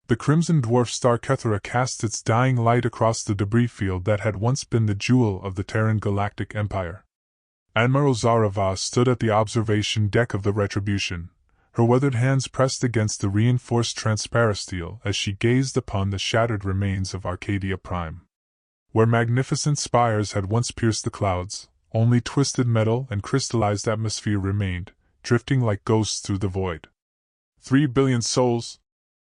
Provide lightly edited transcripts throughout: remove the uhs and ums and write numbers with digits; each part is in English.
The crimson dwarf star Kethera cast its dying light across the debris field that had once been the jewel of the Terran Galactic Empire. Admiral Zarava stood at the observation deck of the Retribution, her weathered hands pressed against the reinforced transparasteel as she gazed upon the shattered remains of Arcadia Prime. Where magnificent spires had once pierced the clouds, only twisted metal and crystallized atmosphere remained, drifting like ghosts through the void. 3 billion souls,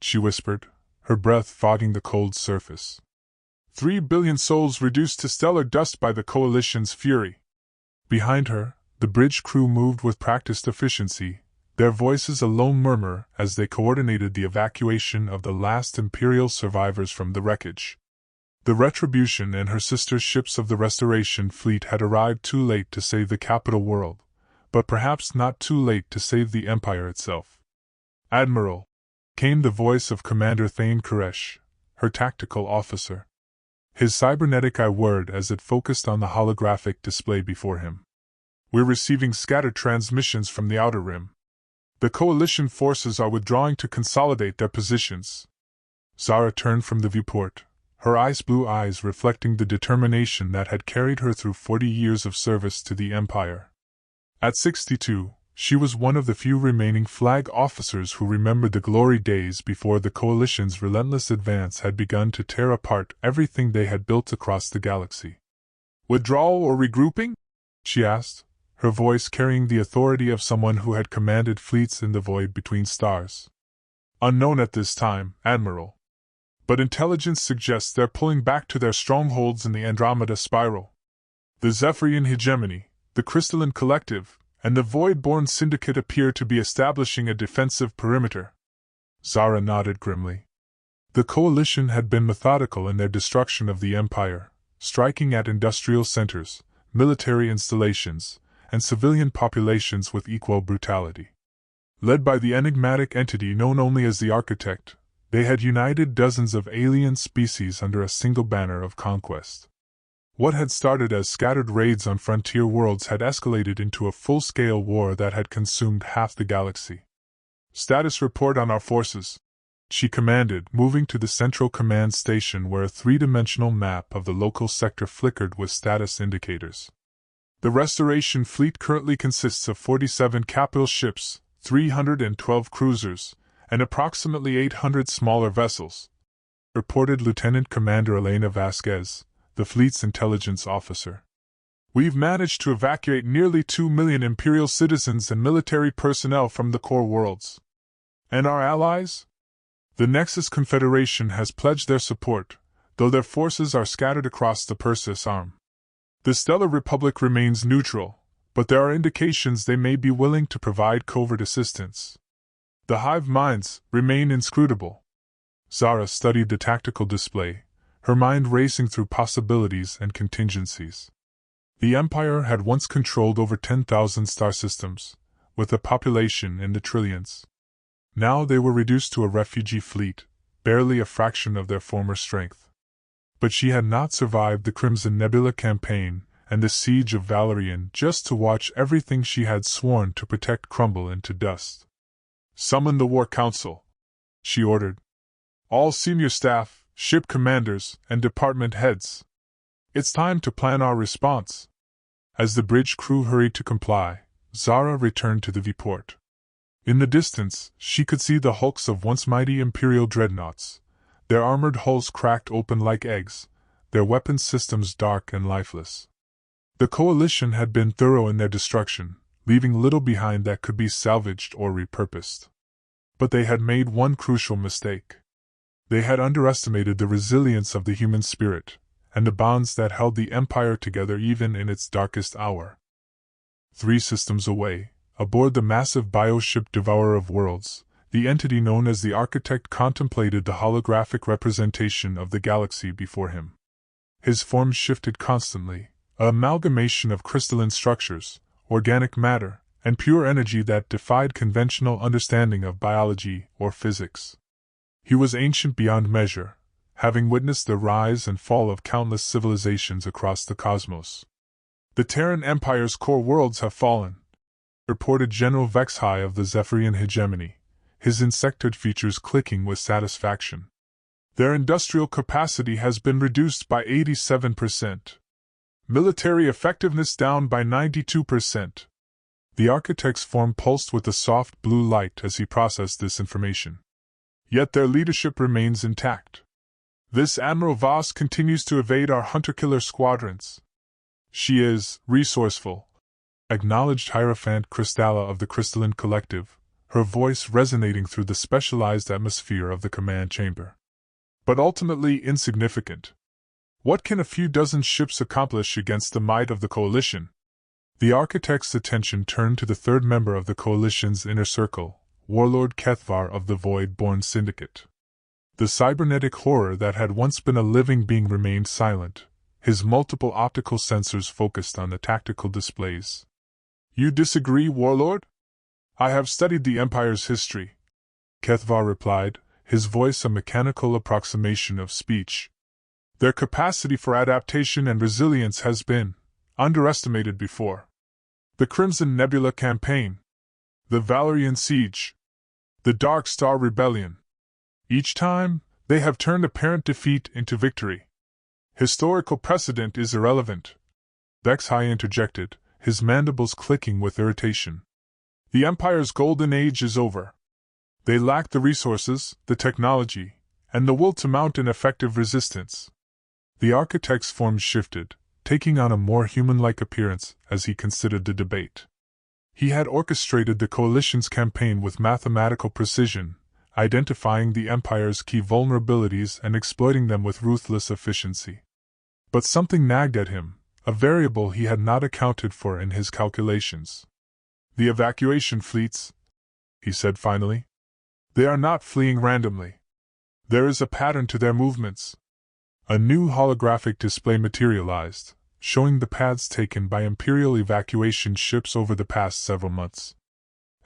she whispered, her breath fogging the cold surface. 3 billion souls reduced to stellar dust by the Coalition's fury. Behind her, the bridge crew moved with practiced efficiency, their voices a lone murmur as they coordinated the evacuation of the last Imperial survivors from the wreckage. The Retribution and her sister ships of the Restoration Fleet had arrived too late to save the capital world, but perhaps not too late to save the Empire itself. "Admiral," came the voice of Commander Thane Koresh, her tactical officer. His cybernetic eye whirred as it focused on the holographic display before him. "We're receiving scattered transmissions from the Outer Rim. The Coalition forces are withdrawing to consolidate their positions." Zara turned from the viewport, her ice blue eyes reflecting the determination that had carried her through 40 years of service to the Empire. At 62, she was one of the few remaining flag officers who remembered the glory days before the Coalition's relentless advance had begun to tear apart everything they had built across the galaxy. "Withdrawal or regrouping?" she asked, her voice carrying the authority of someone who had commanded fleets in the void between stars. "Unknown at this time, Admiral. But intelligence suggests they're pulling back to their strongholds in the Andromeda Spiral. The Zephyrian Hegemony, the Crystalline Collective, and the Void-born Syndicate appear to be establishing a defensive perimeter." Zara nodded grimly. The Coalition had been methodical in their destruction of the Empire, striking at industrial centers, military installations, and civilian populations with equal brutality. Led by the enigmatic entity known only as the Architect, they had united dozens of alien species under a single banner of conquest. What had started as scattered raids on frontier worlds had escalated into a full-scale war that had consumed half the galaxy. "Status report on our forces," she commanded, moving to the central command station where a three-dimensional map of the local sector flickered with status indicators. "The Restoration Fleet currently consists of 47 capital ships, 312 cruisers, and approximately 800 smaller vessels," reported Lieutenant Commander Elena Vasquez, the fleet's intelligence officer. "We've managed to evacuate nearly 2 million Imperial citizens and military personnel from the core worlds. And our allies? The Nexus Confederation has pledged their support, though their forces are scattered across the Persis Arm. The Stellar Republic remains neutral, but there are indications they may be willing to provide covert assistance. The hive minds remain inscrutable." Zara studied the tactical display, her mind racing through possibilities and contingencies. The Empire had once controlled over 10,000 star systems, with a population in the trillions. Now they were reduced to a refugee fleet, barely a fraction of their former strength. But she had not survived the Crimson Nebula campaign and the siege of Valerian just to watch everything she had sworn to protect crumble into dust. "Summon the War Council," she ordered. "All senior staff, ship commanders, and department heads. It's time to plan our response." As the bridge crew hurried to comply, Zara returned to the viewport. In the distance, she could see the hulks of once mighty Imperial dreadnoughts, their armored hulls cracked open like eggs, their weapons systems dark and lifeless. The Coalition had been thorough in their destruction, leaving little behind that could be salvaged or repurposed. But they had made one crucial mistake. They had underestimated the resilience of the human spirit, and the bonds that held the Empire together even in its darkest hour. 3 systems away, aboard the massive bioship Devourer of Worlds, the entity known as the Architect contemplated the holographic representation of the galaxy before him. His form shifted constantly, an amalgamation of crystalline structures, organic matter, and pure energy that defied conventional understanding of biology or physics. He was ancient beyond measure, having witnessed the rise and fall of countless civilizations across the cosmos. "The Terran Empire's core worlds have fallen," reported General Vexhai of the Zephyrian Hegemony, his insectoid features clicking with satisfaction. Their industrial capacity has been reduced by 87%. Military effectiveness down by 92%. The architect's form pulsed with a soft blue light as he processed this information. Yet their leadership remains intact. This Admiral Voss continues to evade our hunter-killer squadrons. She is resourceful, acknowledged Hierophant Crystalla of the Crystalline Collective, her voice resonating through the specialized atmosphere of the command chamber. But ultimately insignificant. What can a few dozen ships accomplish against the might of the Coalition? The architect's attention turned to the third member of the Coalition's inner circle, Warlord Kethvar of the Void-Born Syndicate. The cybernetic horror that had once been a living being remained silent, his multiple optical sensors focused on the tactical displays. You disagree, Warlord? I have studied the Empire's history, Kethvar replied, his voice a mechanical approximation of speech. Their capacity for adaptation and resilience has been underestimated before. The Crimson Nebula Campaign, the Valerian Siege, the Dark Star Rebellion. Each time, they have turned apparent defeat into victory. Historical precedent is irrelevant, Bexhai interjected, his mandibles clicking with irritation. The Empire's golden age is over. They lack the resources, the technology, and the will to mount an effective resistance. The architect's form shifted, taking on a more human-like appearance as he considered the debate. He had orchestrated the Coalition's campaign with mathematical precision, identifying the Empire's key vulnerabilities and exploiting them with ruthless efficiency. But something nagged at him, a variable he had not accounted for in his calculations. The evacuation fleets, he said finally. They are not fleeing randomly. There is a pattern to their movements. A new holographic display materialized, showing the paths taken by Imperial evacuation ships over the past several months.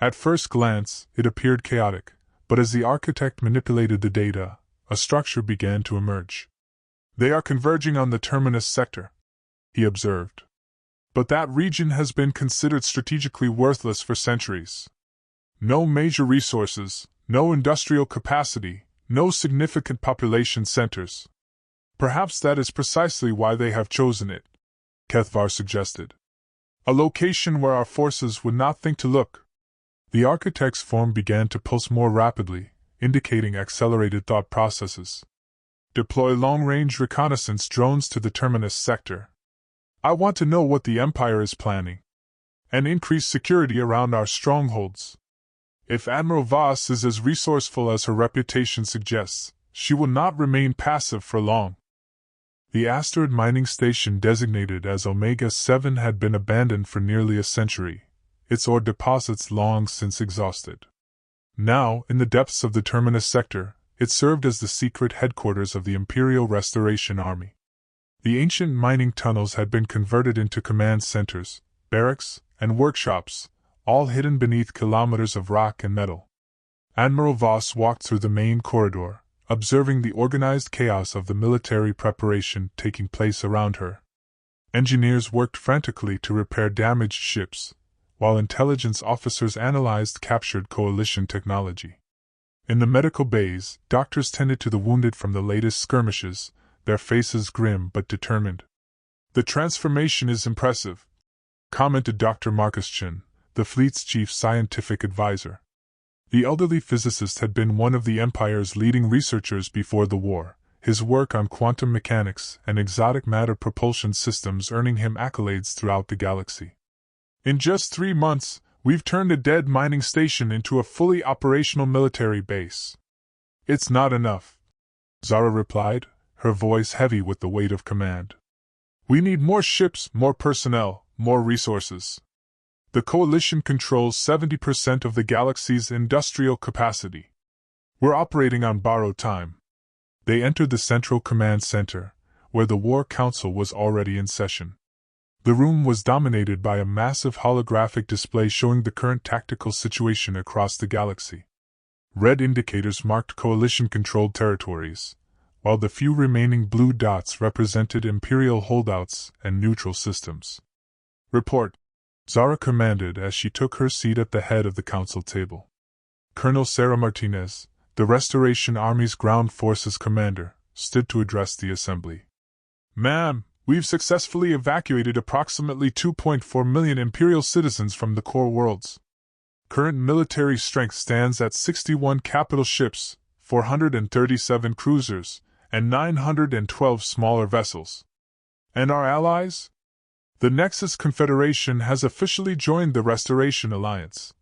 At first glance, it appeared chaotic, but as the architect manipulated the data, a structure began to emerge. They are converging on the Terminus sector, he observed. But that region has been considered strategically worthless for centuries. No major resources, no industrial capacity, no significant population centers. Perhaps that is precisely why they have chosen it, Kethvar suggested. A location where our forces would not think to look. The architect's form began to pulse more rapidly, indicating accelerated thought processes. Deploy long-range reconnaissance drones to the Terminus sector. I want to know what the Empire is planning. And increase security around our strongholds. If Admiral Voss is as resourceful as her reputation suggests, she will not remain passive for long. The asteroid mining station designated as Omega-7 had been abandoned for nearly a century, its ore deposits long since exhausted. Now, in the depths of the Terminus sector, it served as the secret headquarters of the Imperial Restoration Army. The ancient mining tunnels had been converted into command centers, barracks, and workshops, all hidden beneath kilometers of rock and metal. Admiral Voss walked through the main corridor, observing the organized chaos of the military preparation taking place around her. Engineers worked frantically to repair damaged ships, while intelligence officers analyzed captured Coalition technology. In the medical bays, doctors tended to the wounded from the latest skirmishes, their faces grim but determined. The transformation is impressive, commented Dr. Marcus Chin, the fleet's chief scientific advisor. The elderly physicist had been one of the Empire's leading researchers before the war, his work on quantum mechanics and exotic matter propulsion systems earning him accolades throughout the galaxy. In just 3 months, we've turned a dead mining station into a fully operational military base. It's not enough, Zara replied, her voice heavy with the weight of command. We need more ships, more personnel, more resources. The Coalition controls 70% of the galaxy's industrial capacity. We're operating on borrowed time. They entered the Central Command Center, where the War Council was already in session. The room was dominated by a massive holographic display showing the current tactical situation across the galaxy. Red indicators marked Coalition-controlled territories, while the few remaining blue dots represented Imperial holdouts and neutral systems. Report, Zara commanded as she took her seat at the head of the council table. Colonel Sarah Martinez, the Restoration Army's ground forces commander, stood to address the assembly. "Ma'am, we've successfully evacuated approximately 2.4 million Imperial citizens from the core worlds. Current military strength stands at 61 capital ships, 437 cruisers, and 912 smaller vessels. And our allies? The Nexus Confederation has officially joined the Restoration Alliance,"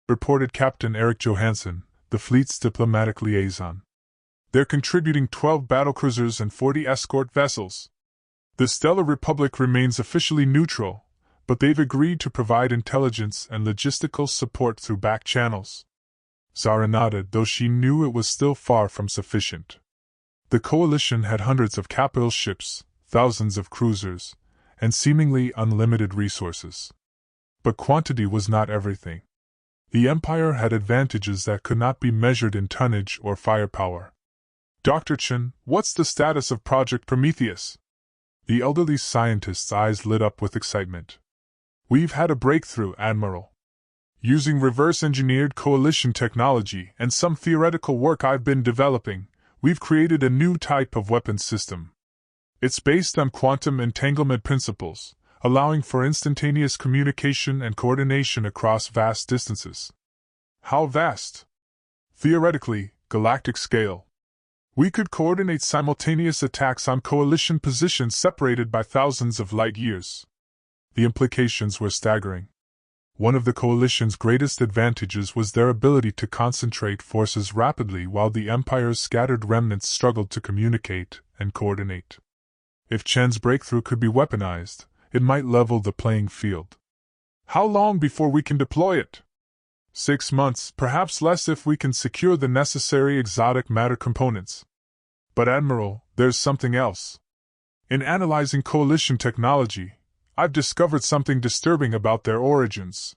reported Captain Eric Johansson, the fleet's diplomatic liaison. "They're contributing 12 battlecruisers and 40 escort vessels. The Stellar Republic remains officially neutral, but they've agreed to provide intelligence and logistical support through back channels." Zara nodded, though she knew it was still far from sufficient. The Coalition had hundreds of capital ships, thousands of cruisers, and seemingly unlimited resources. But quantity was not everything. The Empire had advantages that could not be measured in tonnage or firepower. "Dr. Chen, what's the status of Project Prometheus?" The elderly scientist's eyes lit up with excitement. "We've had a breakthrough, Admiral. Using reverse-engineered Coalition technology and some theoretical work I've been developing, we've created a new type of weapons system. It's based on quantum entanglement principles, allowing for instantaneous communication and coordination across vast distances." "How vast?" "Theoretically, galactic scale. We could coordinate simultaneous attacks on Coalition positions separated by thousands of light years." The implications were staggering. One of the Coalition's greatest advantages was their ability to concentrate forces rapidly while the Empire's scattered remnants struggled to communicate and coordinate. If Chen's breakthrough could be weaponized, it might level the playing field. "How long before we can deploy it?" 6 months, perhaps less if we can secure the necessary exotic matter components. "But Admiral, there's something else. In analyzing Coalition technology, I've discovered something disturbing about their origins."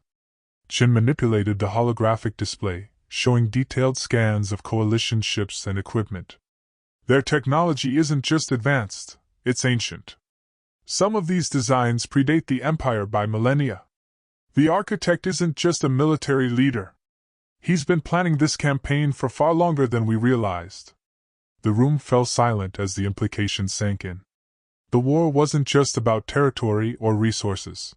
Chen manipulated the holographic display, showing detailed scans of Coalition ships and equipment. "Their technology isn't just advanced, it's ancient. Some of these designs predate the Empire by millennia. The architect isn't just a military leader. He's been planning this campaign for far longer than we realized." The room fell silent as the implications sank in. The war wasn't just about territory or resources.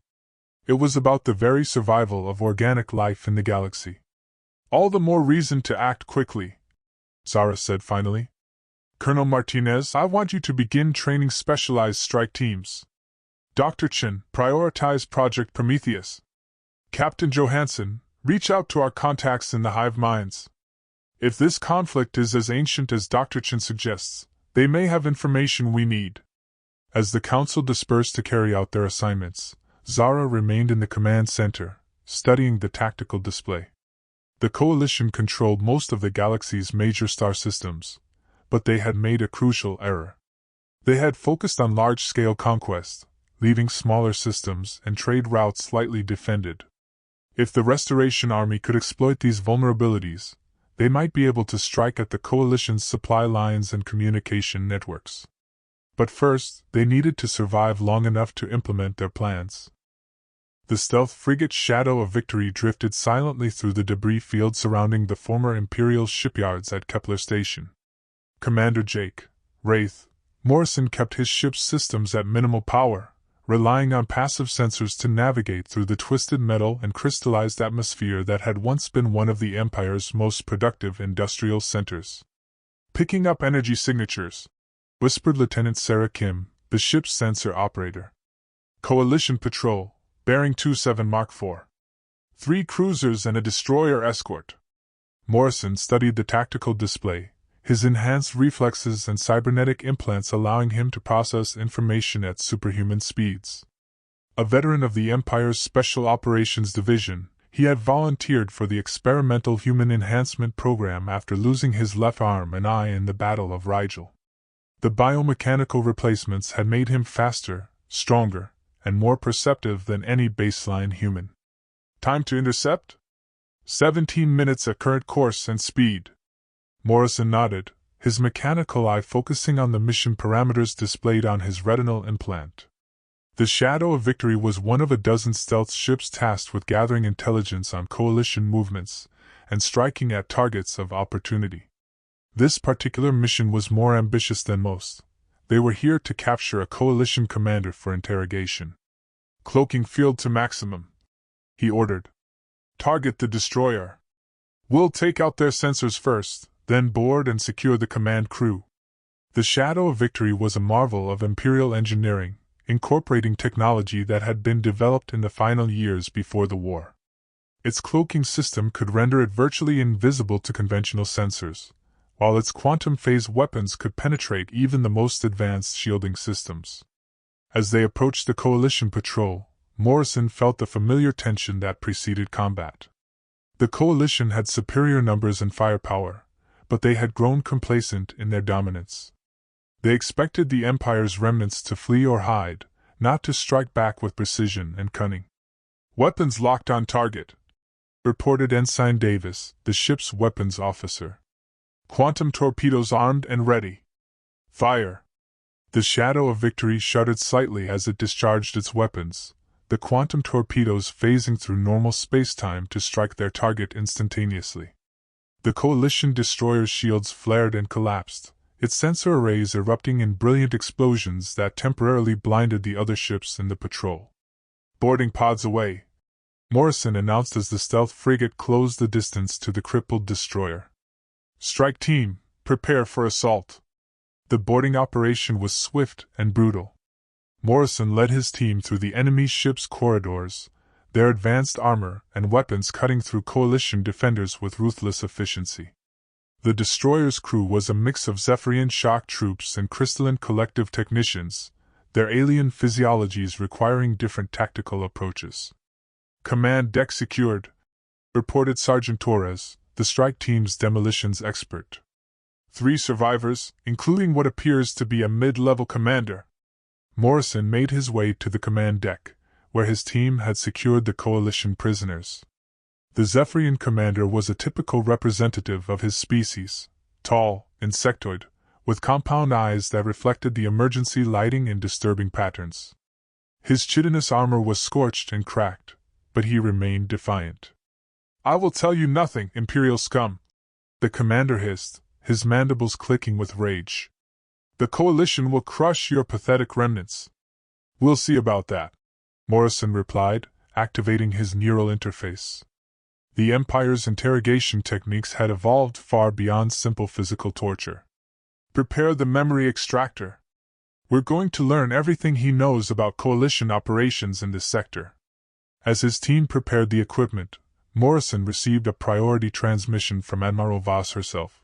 It was about the very survival of organic life in the galaxy. "All the more reason to act quickly," Zara said finally. "Colonel Martinez, I want you to begin training specialized strike teams. Dr. Chen, prioritize Project Prometheus. Captain Johansson, reach out to our contacts in the hive minds. If this conflict is as ancient as Dr. Chen suggests, they may have information we need." As the Council dispersed to carry out their assignments, Zara remained in the command center, studying the tactical display. The Coalition controlled most of the galaxy's major star systems, but they had made a crucial error. They had focused on large-scale conquest, leaving smaller systems and trade routes slightly defended. If the Restoration Army could exploit these vulnerabilities, they might be able to strike at the Coalition's supply lines and communication networks. But first, they needed to survive long enough to implement their plans. The stealth frigate Shadow of Victory drifted silently through the debris field surrounding the former Imperial shipyards at Kepler Station. Commander Jake Wraith Morrison kept his ship's systems at minimal power, relying on passive sensors to navigate through the twisted metal and crystallized atmosphere that had once been one of the Empire's most productive industrial centers. "Picking up energy signatures," whispered Lieutenant Sarah Kim, the ship's sensor operator. "Coalition patrol, bearing 27 Mark IV. 3 cruisers and a destroyer escort." Morrison studied the tactical display, his enhanced reflexes and cybernetic implants allowing him to process information at superhuman speeds. A veteran of the Empire's Special Operations Division, he had volunteered for the experimental human enhancement program after losing his left arm and eye in the Battle of Rigel. The biomechanical replacements had made him faster, stronger, and more perceptive than any baseline human. "Time to intercept?" 17 minutes at current course and speed." Morrison nodded, his mechanical eye focusing on the mission parameters displayed on his retinal implant. The Shadow of Victory was one of a dozen stealth ships tasked with gathering intelligence on Coalition movements, and striking at targets of opportunity. This particular mission was more ambitious than most. They were here to capture a coalition commander for interrogation. "Cloaking field to maximum," he ordered. "Target the destroyer. We'll take out their sensors first, then board and secure the command crew." The Shadow of Victory was a marvel of Imperial engineering, incorporating technology that had been developed in the final years before the war. Its cloaking system could render it virtually invisible to conventional sensors, while its quantum phase weapons could penetrate even the most advanced shielding systems. As they approached the Coalition patrol, Morrison felt the familiar tension that preceded combat. The Coalition had superior numbers and firepower, but they had grown complacent in their dominance. They expected the Empire's remnants to flee or hide, not to strike back with precision and cunning. "Weapons locked on target," reported Ensign Davis, the ship's weapons officer. "Quantum torpedoes armed and ready. Fire!" The Shadow of Victory shuddered slightly as it discharged its weapons, the quantum torpedoes phasing through normal space-time to strike their target instantaneously. The Coalition destroyer's shields flared and collapsed, its sensor arrays erupting in brilliant explosions that temporarily blinded the other ships in the patrol. "Boarding pods away," Morrison announced as the stealth frigate closed the distance to the crippled destroyer. "Strike team, prepare for assault." The boarding operation was swift and brutal. Morrison led his team through the enemy ship's corridors, their advanced armor and weapons cutting through Coalition defenders with ruthless efficiency. The destroyer's crew was a mix of Zephyrian shock troops and crystalline collective technicians, their alien physiologies requiring different tactical approaches. "Command deck secured," reported Sergeant Torres, the strike team's demolitions expert. "3 survivors, including what appears to be a mid-level commander." Morrison made his way to the command deck, where his team had secured the Coalition prisoners. The Zephyrian commander was a typical representative of his species, tall, insectoid, with compound eyes that reflected the emergency lighting in disturbing patterns. His chitinous armor was scorched and cracked, but he remained defiant. "I will tell you nothing, Imperial scum," the commander hissed, his mandibles clicking with rage. "The Coalition will crush your pathetic remnants." "We'll see about that," Morrison replied, activating his neural interface. The Empire's interrogation techniques had evolved far beyond simple physical torture. "Prepare the memory extractor. We're going to learn everything he knows about Coalition operations in this sector." As his team prepared the equipment, Morrison received a priority transmission from Admiral Voss herself.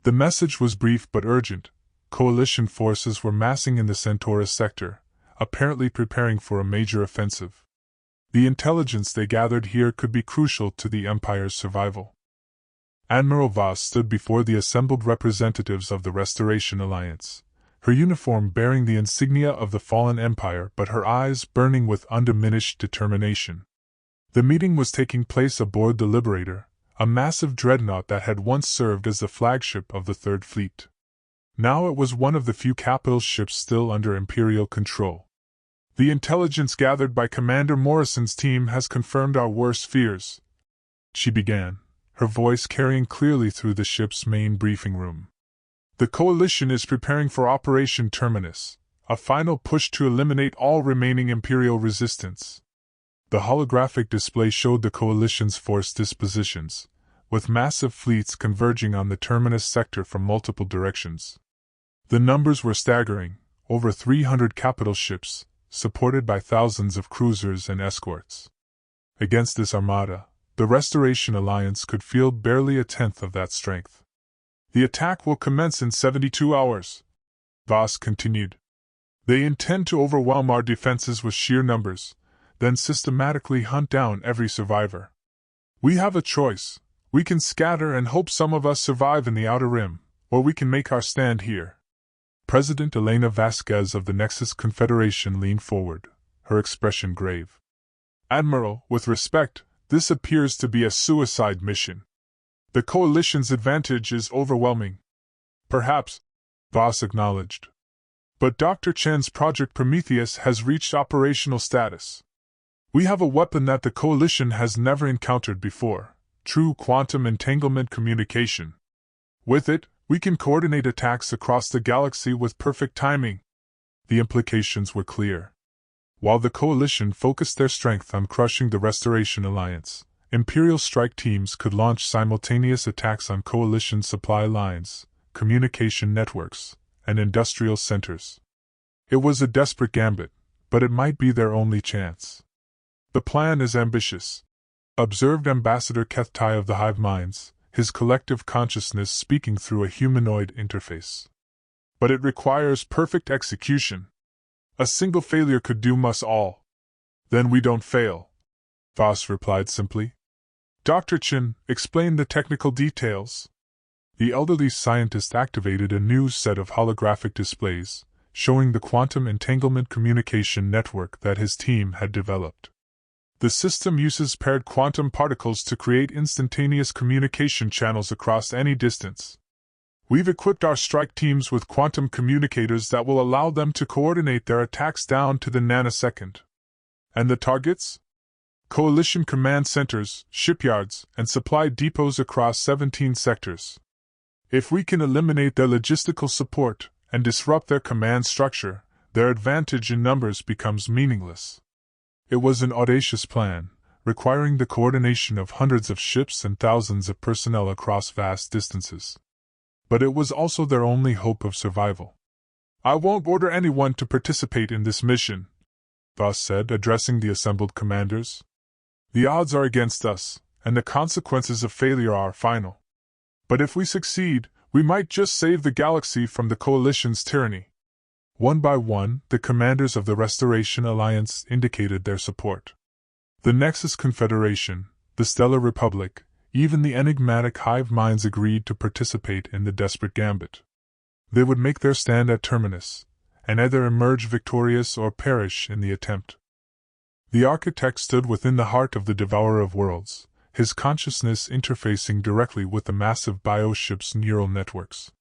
The message was brief but urgent. Coalition forces were massing in the Centaurus sector, apparently preparing for a major offensive. The intelligence they gathered here could be crucial to the Empire's survival. Admiral Voss stood before the assembled representatives of the Restoration Alliance, her uniform bearing the insignia of the fallen Empire but her eyes burning with undiminished determination. The meeting was taking place aboard the Liberator, a massive dreadnought that had once served as the flagship of the Third Fleet. Now it was one of the few capital ships still under Imperial control. "The intelligence gathered by Commander Morrison's team has confirmed our worst fears," she began, her voice carrying clearly through the ship's main briefing room. "The Coalition is preparing for Operation Terminus, a final push to eliminate all remaining Imperial resistance." The holographic display showed the Coalition's force dispositions, with massive fleets converging on the Terminus sector from multiple directions. The numbers were staggering, over 300 capital ships, supported by thousands of cruisers and escorts. Against this armada, the Restoration Alliance could field barely a tenth of that strength. "The attack will commence in 72 hours, Voss continued. "They intend to overwhelm our defenses with sheer numbers, then systematically hunt down every survivor. We have a choice. We can scatter and hope some of us survive in the Outer Rim, or we can make our stand here." President Elena Vasquez of the Nexus Confederation leaned forward, her expression grave. "Admiral, with respect, this appears to be a suicide mission. The Coalition's advantage is overwhelming." "Perhaps," Voss acknowledged. "But Dr. Chen's Project Prometheus has reached operational status. We have a weapon that the Coalition has never encountered before, true quantum entanglement communication. With it, we can coordinate attacks across the galaxy with perfect timing. The implications were clear. While the Coalition focused their strength on crushing the Restoration Alliance, Imperial strike teams could launch simultaneous attacks on Coalition supply lines, communication networks, and industrial centers. It was a desperate gambit, but it might be their only chance. The plan is ambitious, observed Ambassador Kethtai of the Hive Minds, his collective consciousness speaking through a humanoid interface. But it requires perfect execution. A single failure could doom us all. Then we don't fail, Voss replied simply. Dr. Chin, explain the technical details. The elderly scientist activated a new set of holographic displays, showing the quantum entanglement communication network that his team had developed. The system uses paired quantum particles to create instantaneous communication channels across any distance. We've equipped our strike teams with quantum communicators that will allow them to coordinate their attacks down to the nanosecond. And the targets? Coalition command centers, shipyards, and supply depots across 17 sectors. If we can eliminate their logistical support and disrupt their command structure, their advantage in numbers becomes meaningless. It was an audacious plan, requiring the coordination of hundreds of ships and thousands of personnel across vast distances. But it was also their only hope of survival. I won't order anyone to participate in this mission, Voss said, addressing the assembled commanders. The odds are against us, and the consequences of failure are final. But if we succeed, we might just save the galaxy from the Coalition's tyranny. One by one, the commanders of the Restoration Alliance indicated their support. The Nexus Confederation, the Stellar Republic, even the enigmatic Hive Minds agreed to participate in the desperate gambit. They would make their stand at Terminus, and either emerge victorious or perish in the attempt. The architect stood within the heart of the Devourer of Worlds, his consciousness interfacing directly with the massive bioship's neural networks.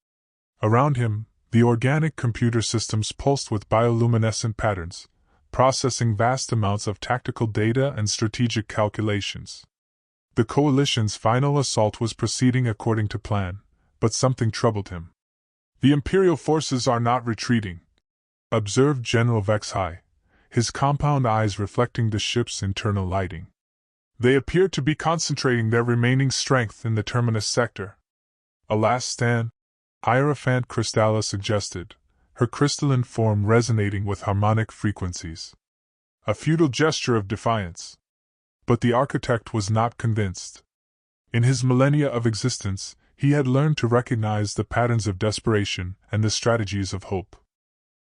Around him, the organic computer systems pulsed with bioluminescent patterns, processing vast amounts of tactical data and strategic calculations. The Coalition's final assault was proceeding according to plan, but something troubled him. The Imperial forces are not retreating, observed General Vexhai, his compound eyes reflecting the ship's internal lighting. They appear to be concentrating their remaining strength in the Terminus sector. A last stand? Hierophant Crystalla suggested, her crystalline form resonating with harmonic frequencies. A futile gesture of defiance. But the architect was not convinced. In his millennia of existence, he had learned to recognize the patterns of desperation and the strategies of hope.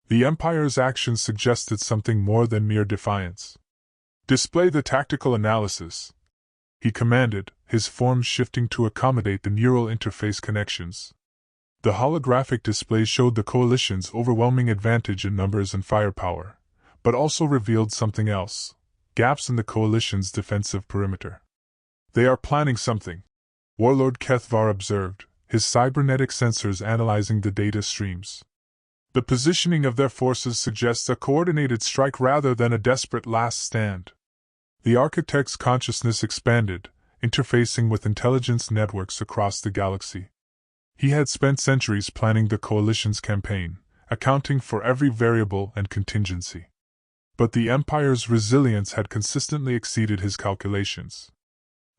The Empire's actions suggested something more than mere defiance. Display the tactical analysis, he commanded, his form shifting to accommodate the neural interface connections. The holographic display showed the Coalition's overwhelming advantage in numbers and firepower, but also revealed something else: gaps in the Coalition's defensive perimeter. They are planning something, Warlord Kethvar observed, his cybernetic sensors analyzing the data streams. The positioning of their forces suggests a coordinated strike rather than a desperate last stand. The architect's consciousness expanded, interfacing with intelligence networks across the galaxy. He had spent centuries planning the Coalition's campaign, accounting for every variable and contingency. But the Empire's resilience had consistently exceeded his calculations.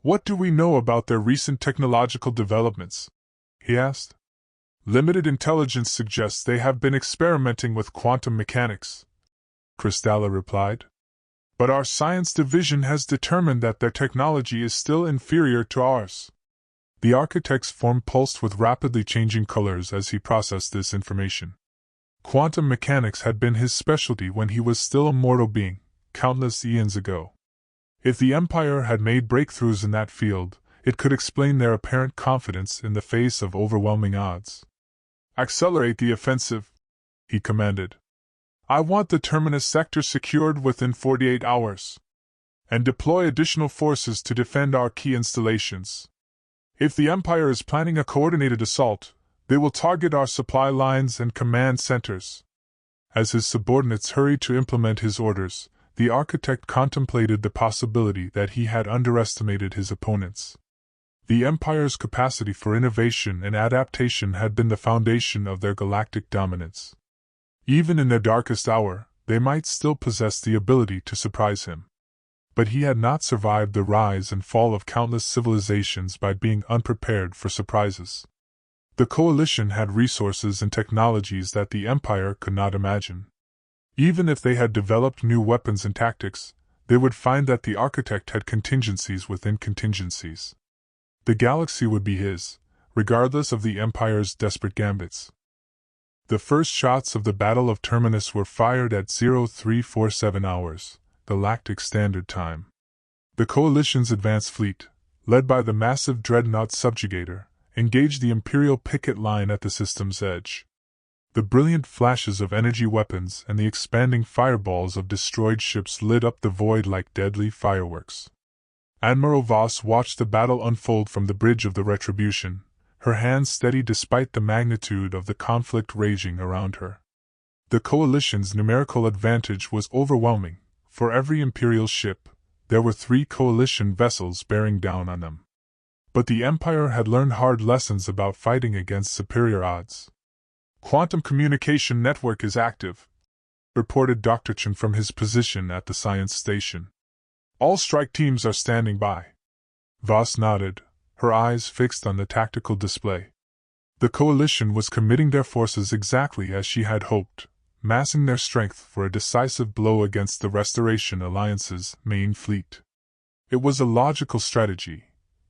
What do we know about their recent technological developments? He asked. Limited intelligence suggests they have been experimenting with quantum mechanics, Crystalla replied. But our science division has determined that their technology is still inferior to ours. The architect's form pulsed with rapidly changing colors as he processed this information. Quantum mechanics had been his specialty when he was still a mortal being, countless eons ago. If the Empire had made breakthroughs in that field, it could explain their apparent confidence in the face of overwhelming odds. Accelerate the offensive, he commanded. I want the Terminus sector secured within 48 hours. And deploy additional forces to defend our key installations. If the Empire is planning a coordinated assault, they will target our supply lines and command centers. As his subordinates hurried to implement his orders, the architect contemplated the possibility that he had underestimated his opponents. The Empire's capacity for innovation and adaptation had been the foundation of their galactic dominance. Even in their darkest hour, they might still possess the ability to surprise him. But he had not survived the rise and fall of countless civilizations by being unprepared for surprises. The Coalition had resources and technologies that the Empire could not imagine. Even if they had developed new weapons and tactics, they would find that the Architect had contingencies within contingencies. The galaxy would be his, regardless of the Empire's desperate gambits. The first shots of the Battle of Terminus were fired at 0347 hours, Galactic Standard Time. The Coalition's advance fleet, led by the massive dreadnought Subjugator, engaged the Imperial picket line at the system's edge. The brilliant flashes of energy weapons and the expanding fireballs of destroyed ships lit up the void like deadly fireworks. Admiral Voss watched the battle unfold from the bridge of the Retribution, her hands steady despite the magnitude of the conflict raging around her. The Coalition's numerical advantage was overwhelming. For every Imperial ship, there were 3 Coalition vessels bearing down on them. But the Empire had learned hard lessons about fighting against superior odds. "Quantum communication network is active," reported Dr. Chen from his position at the science station. "All strike teams are standing by." Voss nodded, her eyes fixed on the tactical display. The Coalition was committing their forces exactly as she had hoped, massing their strength for a decisive blow against the Restoration Alliance's main fleet. It was a logical strategy,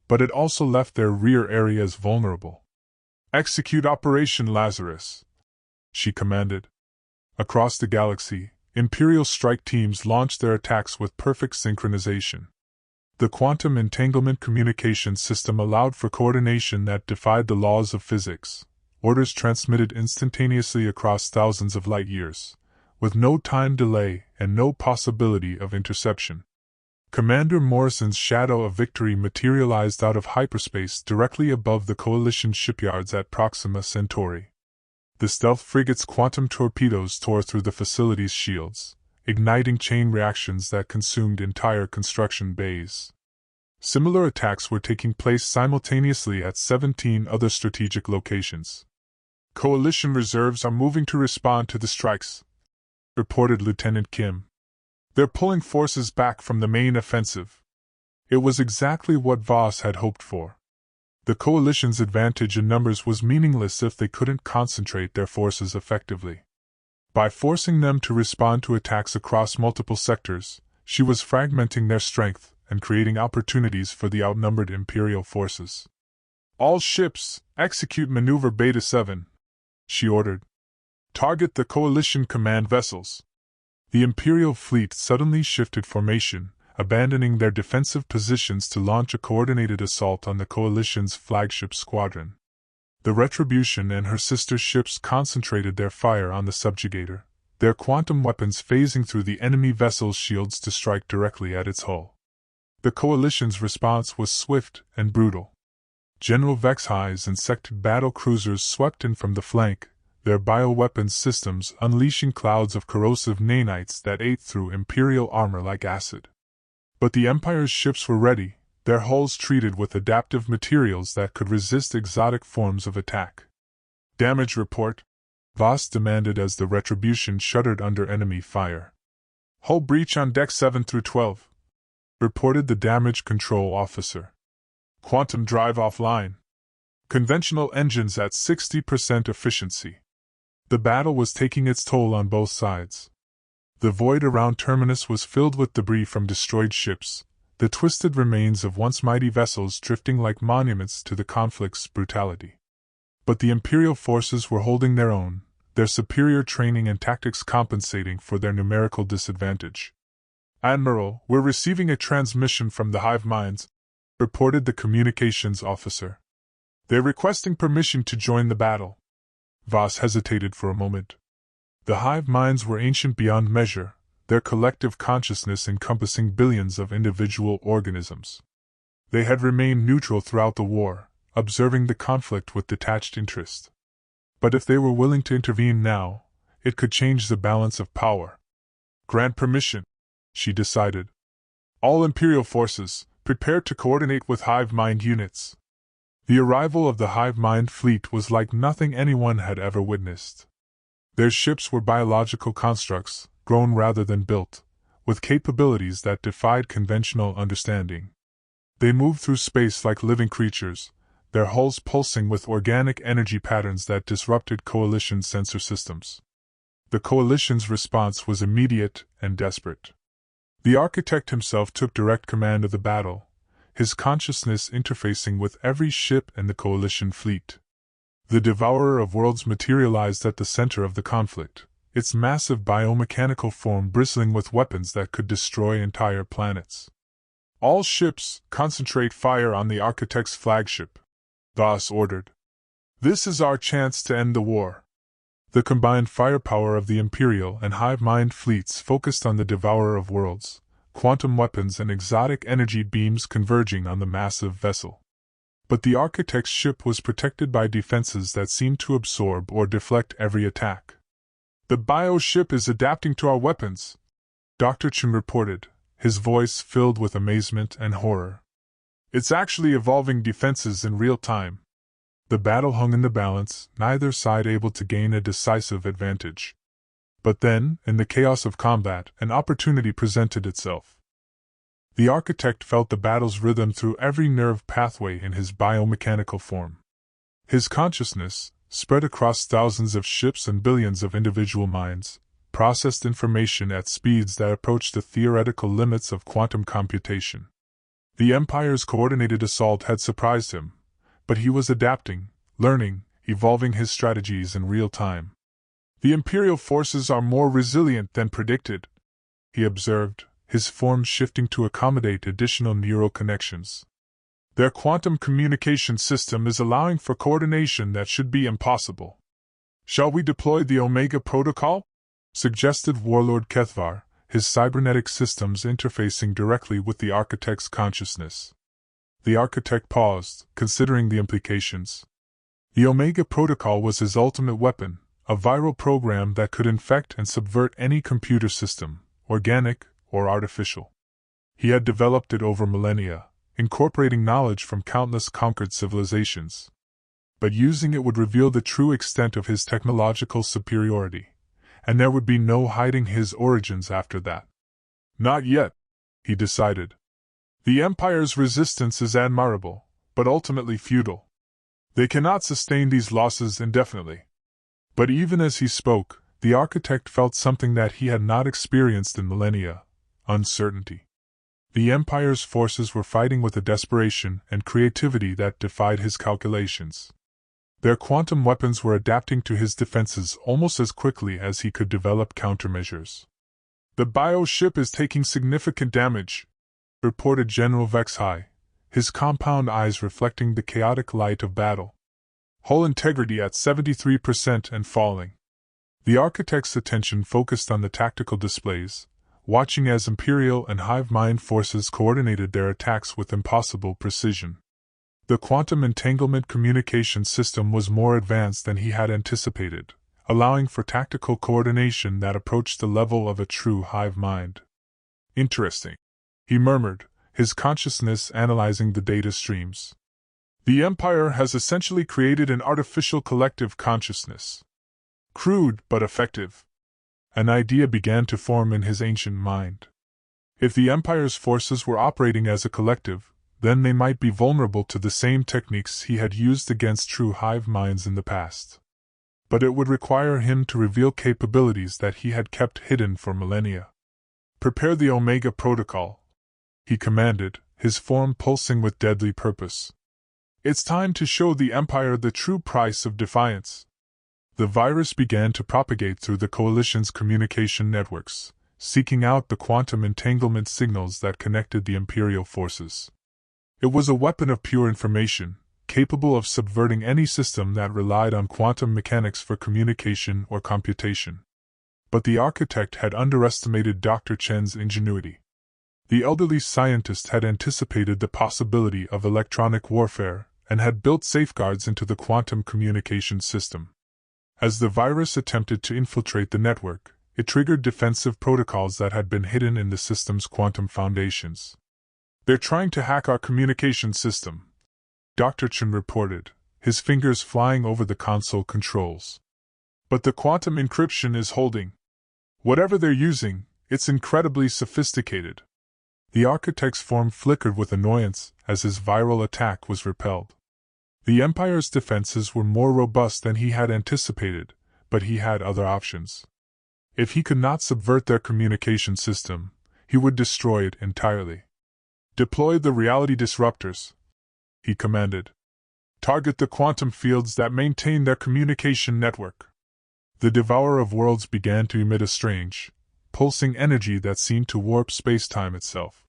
but it also left their rear areas vulnerable. "Execute Operation Lazarus," she commanded. Across the galaxy, Imperial strike teams launched their attacks with perfect synchronization. The quantum entanglement communication system allowed for coordination that defied the laws of physics, orders transmitted instantaneously across thousands of light years, with no time delay and no possibility of interception. Commander Morrison's shadow of victory materialized out of hyperspace directly above the Coalition shipyards at Proxima Centauri. The stealth frigate's quantum torpedoes tore through the facility's shields, igniting chain reactions that consumed entire construction bays. Similar attacks were taking place simultaneously at 17 other strategic locations. "Coalition reserves are moving to respond to the strikes," reported Lieutenant Kim. "They're pulling forces back from the main offensive." It was exactly what Voss had hoped for. The Coalition's advantage in numbers was meaningless if they couldn't concentrate their forces effectively. By forcing them to respond to attacks across multiple sectors, she was fragmenting their strength and creating opportunities for the outnumbered Imperial forces. "All ships, execute Maneuver Beta 7, she ordered. "Target the Coalition command vessels." The Imperial fleet suddenly shifted formation, abandoning their defensive positions to launch a coordinated assault on the Coalition's flagship squadron. The Retribution and her sister ships concentrated their fire on the Subjugator, their quantum weapons phasing through the enemy vessel's shields to strike directly at its hull. The Coalition's response was swift and brutal. General Vexhi's insect battle cruisers swept in from the flank, their bioweapons systems unleashing clouds of corrosive nanites that ate through Imperial armor like acid. But the Empire's ships were ready, their hulls treated with adaptive materials that could resist exotic forms of attack. "Damage report," Voss demanded as the Retribution shuddered under enemy fire. "Hull breach on deck 7 through 12, reported the damage control officer. "Quantum drive offline. Conventional engines at 60% efficiency." The battle was taking its toll on both sides. The void around Terminus was filled with debris from destroyed ships, the twisted remains of once mighty vessels drifting like monuments to the conflict's brutality. But the Imperial forces were holding their own, their superior training and tactics compensating for their numerical disadvantage. "Admiral, we're receiving a transmission from the hive minds," reported the communications officer. "They're requesting permission to join the battle." Voss hesitated for a moment. The hive minds were ancient beyond measure, their collective consciousness encompassing billions of individual organisms. They had remained neutral throughout the war, observing the conflict with detached interest. But if they were willing to intervene now, it could change the balance of power. "Grant permission," she decided. "All Imperial forces, prepare to coordinate with hive mind units." The arrival of the hive mind fleet was like nothing anyone had ever witnessed. Their ships were biological constructs, grown rather than built, with capabilities that defied conventional understanding. They moved through space like living creatures, their hulls pulsing with organic energy patterns that disrupted Coalition sensor systems. The Coalition's response was immediate and desperate. The architect himself took direct command of the battle, his consciousness interfacing with every ship in the Coalition fleet. The Devourer of Worlds materialized at the center of the conflict, its massive biomechanical form bristling with weapons that could destroy entire planets. "All ships, concentrate fire on the Architect's flagship," Voss ordered. "This is our chance to end the war." The combined firepower of the Imperial and Hive Mind fleets focused on the Devourer of Worlds, quantum weapons and exotic energy beams converging on the massive vessel. But the Architect's ship was protected by defenses that seemed to absorb or deflect every attack. "The bio-ship is adapting to our weapons," Dr. Chen reported, his voice filled with amazement and horror. "It's actually evolving defenses in real time." The battle hung in the balance, neither side able to gain a decisive advantage. But then, in the chaos of combat, an opportunity presented itself. The architect felt the battle's rhythm through every nerve pathway in his biomechanical form. His consciousness, spread across thousands of ships and billions of individual minds, processed information at speeds that approached the theoretical limits of quantum computation. The Empire's coordinated assault had surprised him, but he was adapting, learning, evolving his strategies in real time. "The Imperial forces are more resilient than predicted," he observed, his form shifting to accommodate additional neural connections. "Their quantum communication system is allowing for coordination that should be impossible." "Shall we deploy the Omega Protocol?" suggested Warlord Kethvar, his cybernetic systems interfacing directly with the Architect's consciousness. The Architect paused, considering the implications. The Omega Protocol was his ultimate weapon, a viral program that could infect and subvert any computer system, organic or artificial. He had developed it over millennia, incorporating knowledge from countless conquered civilizations. But using it would reveal the true extent of his technological superiority, and there would be no hiding his origins after that. "Not yet," he decided. "The Empire's resistance is admirable, but ultimately futile. They cannot sustain these losses indefinitely." But even as he spoke, the architect felt something that he had not experienced in millennia: uncertainty. The Empire's forces were fighting with a desperation and creativity that defied his calculations. Their quantum weapons were adapting to his defenses almost as quickly as he could develop countermeasures. "The bio-ship is taking significant damage," reported General Vexhai, his compound eyes reflecting the chaotic light of battle. "Hull integrity at 73% and falling." The architect's attention focused on the tactical displays, watching as Imperial and Hive Mind forces coordinated their attacks with impossible precision. The quantum entanglement communication system was more advanced than he had anticipated, allowing for tactical coordination that approached the level of a true hive mind. "Interesting," he murmured, his consciousness analyzing the data streams. "The Empire has essentially created an artificial collective consciousness. Crude but effective." An idea began to form in his ancient mind. If the Empire's forces were operating as a collective, then they might be vulnerable to the same techniques he had used against true hive minds in the past. But it would require him to reveal capabilities that he had kept hidden for millennia. "Prepare the Omega Protocol," he commanded, his form pulsing with deadly purpose. "It's time to show the Empire the true price of defiance." The virus began to propagate through the Coalition's communication networks, seeking out the quantum entanglement signals that connected the Imperial forces. It was a weapon of pure information, capable of subverting any system that relied on quantum mechanics for communication or computation. But the architect had underestimated Dr. Chen's ingenuity. The elderly scientist had anticipated the possibility of electronic warfare and had built safeguards into the quantum communication system. As the virus attempted to infiltrate the network, it triggered defensive protocols that had been hidden in the system's quantum foundations. "They're trying to hack our communication system," Dr. Chen reported, his fingers flying over the console controls. But the quantum encryption is holding. Whatever they're using, it's incredibly sophisticated. The architect's form flickered with annoyance as his viral attack was repelled. The Empire's defenses were more robust than he had anticipated, but he had other options. If he could not subvert their communication system, he would destroy it entirely. Deploy the reality disruptors, he commanded. Target the quantum fields that maintain their communication network. The Devourer of Worlds began to emit a strange, pulsing energy that seemed to warp space-time itself.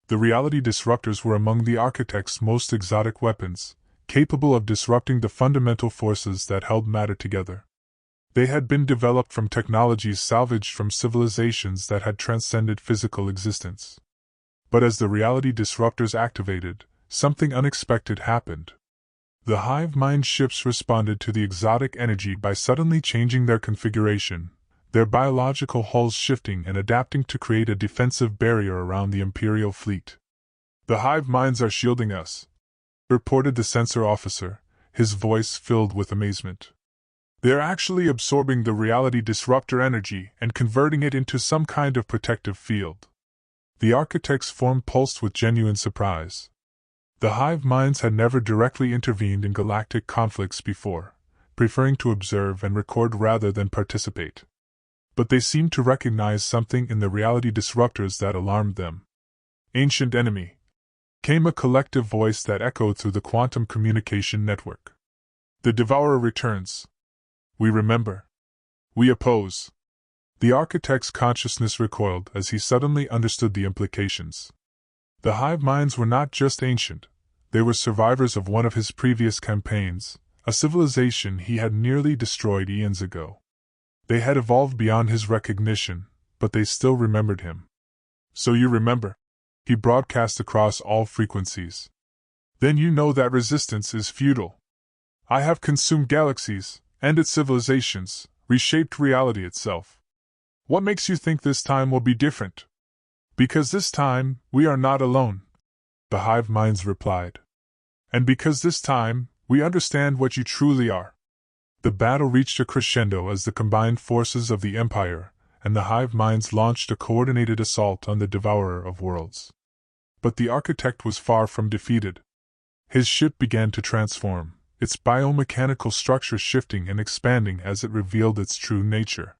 The reality disruptors were among the architect's most exotic weapons, capable of disrupting the fundamental forces that held matter together. They had been developed from technologies salvaged from civilizations that had transcended physical existence. But as the reality disruptors activated, something unexpected happened. The hive mind ships responded to the exotic energy by suddenly changing their configuration, their biological hulls shifting and adapting to create a defensive barrier around the Imperial fleet. "The hive minds are shielding us," reported the sensor officer, his voice filled with amazement. "They're actually absorbing the reality disruptor energy and converting it into some kind of protective field." The architect's form pulsed with genuine surprise. The hive minds had never directly intervened in galactic conflicts before, preferring to observe and record rather than participate. But they seemed to recognize something in the reality disruptors that alarmed them. "Ancient enemy," came a collective voice that echoed through the quantum communication network. "The Devourer returns. We remember. We oppose." The architect's consciousness recoiled as he suddenly understood the implications. The hive minds were not just ancient, they were survivors of one of his previous campaigns, a civilization he had nearly destroyed eons ago. They had evolved beyond his recognition, but they still remembered him. "So you remember?" he broadcast across all frequencies. "Then you know that resistance is futile. I have consumed galaxies, ended civilizations, reshaped reality itself. What makes you think this time will be different?" "Because this time, we are not alone," the hive minds replied. "And because this time, we understand what you truly are." The battle reached a crescendo as the combined forces of the Empire and the hive minds launched a coordinated assault on the Devourer of Worlds. But the architect was far from defeated. His ship began to transform, its biomechanical structure shifting and expanding as it revealed its true nature.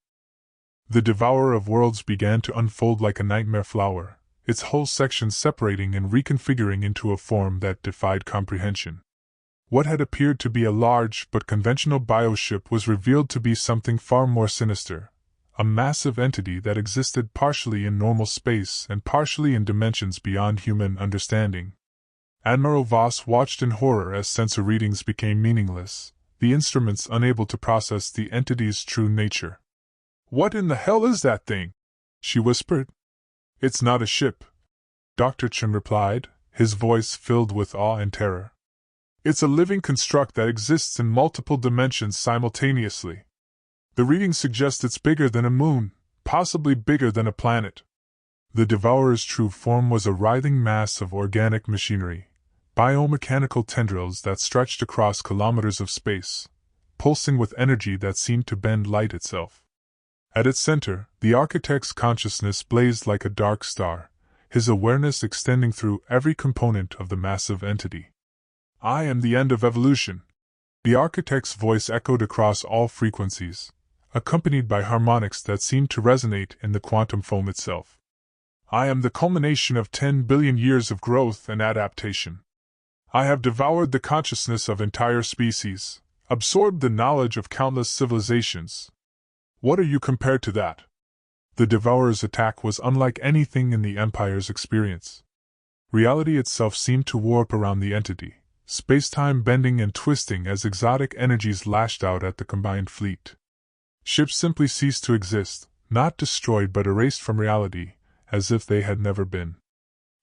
The Devourer of Worlds began to unfold like a nightmare flower, its whole section separating and reconfiguring into a form that defied comprehension. What had appeared to be a large but conventional bioship was revealed to be something far more sinister, a massive entity that existed partially in normal space and partially in dimensions beyond human understanding. Admiral Voss watched in horror as sensor readings became meaningless, the instruments unable to process the entity's true nature. "What in the hell is that thing?" she whispered. "It's not a ship," Dr. Chen replied, his voice filled with awe and terror. "It's a living construct that exists in multiple dimensions simultaneously. The readings suggest it's bigger than a moon, possibly bigger than a planet." The Devourer's true form was a writhing mass of organic machinery, biomechanical tendrils that stretched across kilometers of space, pulsing with energy that seemed to bend light itself. At its center, the architect's consciousness blazed like a dark star, his awareness extending through every component of the massive entity. "I am the end of evolution," the architect's voice echoed across all frequencies, accompanied by harmonics that seemed to resonate in the quantum foam itself. "I am the culmination of 10 billion years of growth and adaptation. I have devoured the consciousness of entire species, absorbed the knowledge of countless civilizations. What are you compared to that?" The Devourer's attack was unlike anything in the Empire's experience. Reality itself seemed to warp around the entity, space-time bending and twisting as exotic energies lashed out at the combined fleet. Ships simply ceased to exist, not destroyed but erased from reality, as if they had never been.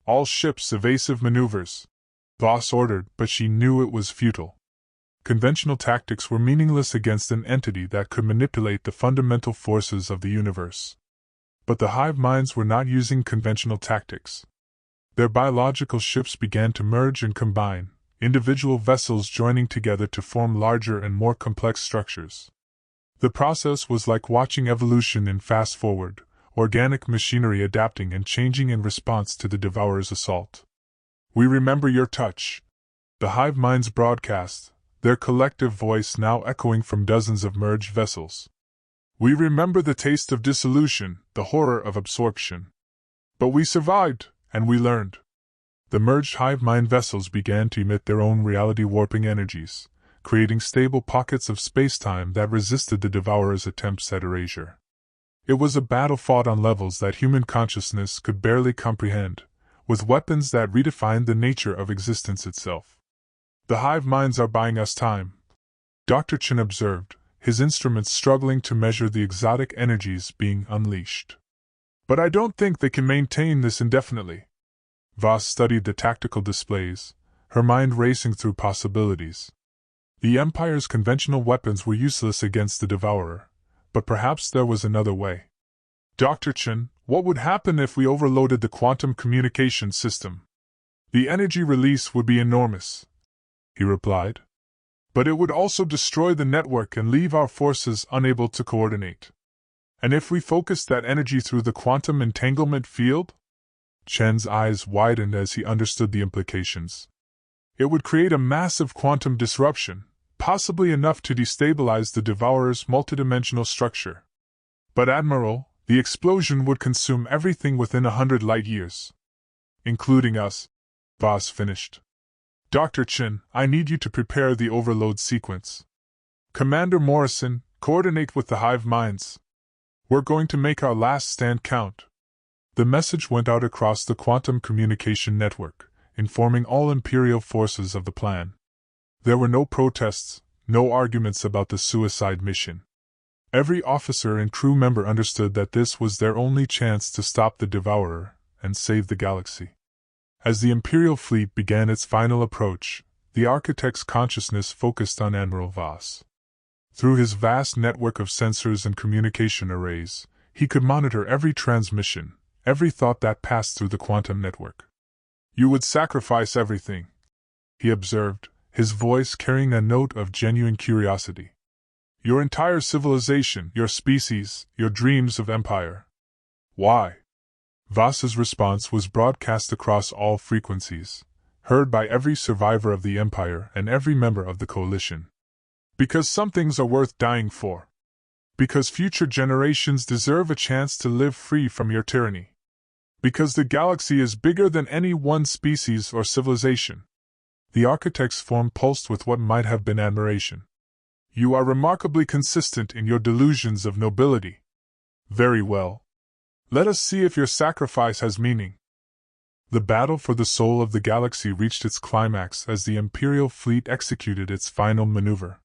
"All ships evasive maneuvers," Voss ordered, but she knew it was futile. Conventional tactics were meaningless against an entity that could manipulate the fundamental forces of the universe. But the hive minds were not using conventional tactics. Their biological ships began to merge and combine, individual vessels joining together to form larger and more complex structures. The process was like watching evolution in fast forward, organic machinery adapting and changing in response to the Devourer's assault. "We remember your touch," the hive minds broadcast, their collective voice now echoing from dozens of merged vessels. "We remember the taste of dissolution, the horror of absorption. But we survived, and we learned." The merged hive mind vessels began to emit their own reality-warping energies, creating stable pockets of space-time that resisted the Devourer's attempts at erasure. It was a battle fought on levels that human consciousness could barely comprehend, with weapons that redefined the nature of existence itself. "The hive minds are buying us time," Dr. Chen observed, his instruments struggling to measure the exotic energies being unleashed. "But I don't think they can maintain this indefinitely." Voss studied the tactical displays, her mind racing through possibilities. The Empire's conventional weapons were useless against the Devourer, but perhaps there was another way. "Dr. Chen, what would happen if we overloaded the quantum communication system?" "The energy release would be enormous," he replied. "But it would also destroy the network and leave our forces unable to coordinate." "And if we focused that energy through the quantum entanglement field?" Chen's eyes widened as he understood the implications. "It would create a massive quantum disruption, possibly enough to destabilize the Devourer's multidimensional structure. But Admiral, the explosion would consume everything within 100 light-years. Including us," Voss finished. "Dr. Chen, I need you to prepare the overload sequence. Commander Morrison, coordinate with the hive minds. We're going to make our last stand count." The message went out across the quantum communication network, informing all Imperial forces of the plan. There were no protests, no arguments about the suicide mission. Every officer and crew member understood that this was their only chance to stop the Devourer and save the galaxy. As the Imperial fleet began its final approach, the Architect's consciousness focused on Admiral Voss. Through his vast network of sensors and communication arrays, he could monitor every transmission, every thought that passed through the quantum network. "You would sacrifice everything," he observed, his voice carrying a note of genuine curiosity. "Your entire civilization, your species, your dreams of empire. Why?" Voss's response was broadcast across all frequencies, heard by every survivor of the Empire and every member of the Coalition. "Because some things are worth dying for. Because future generations deserve a chance to live free from your tyranny. Because the galaxy is bigger than any one species or civilization." The Architect's form pulsed with what might have been admiration. "You are remarkably consistent in your delusions of nobility. Very well. Let us see if your sacrifice has meaning." The battle for the soul of the galaxy reached its climax as the Imperial fleet executed its final maneuver.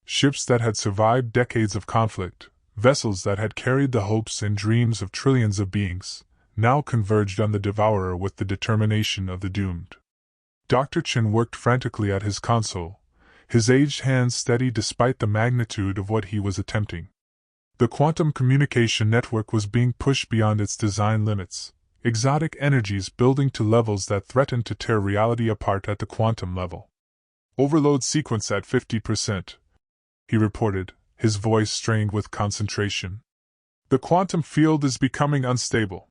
Ships that had survived decades of conflict, vessels that had carried the hopes and dreams of trillions of beings, now converged on the Devourer with the determination of the doomed. Dr. Chen worked frantically at his console, his aged hands steady despite the magnitude of what he was attempting. The quantum communication network was being pushed beyond its design limits, exotic energies building to levels that threatened to tear reality apart at the quantum level. "Overload sequence at 50%, he reported, his voice strained with concentration. "The quantum field is becoming unstable.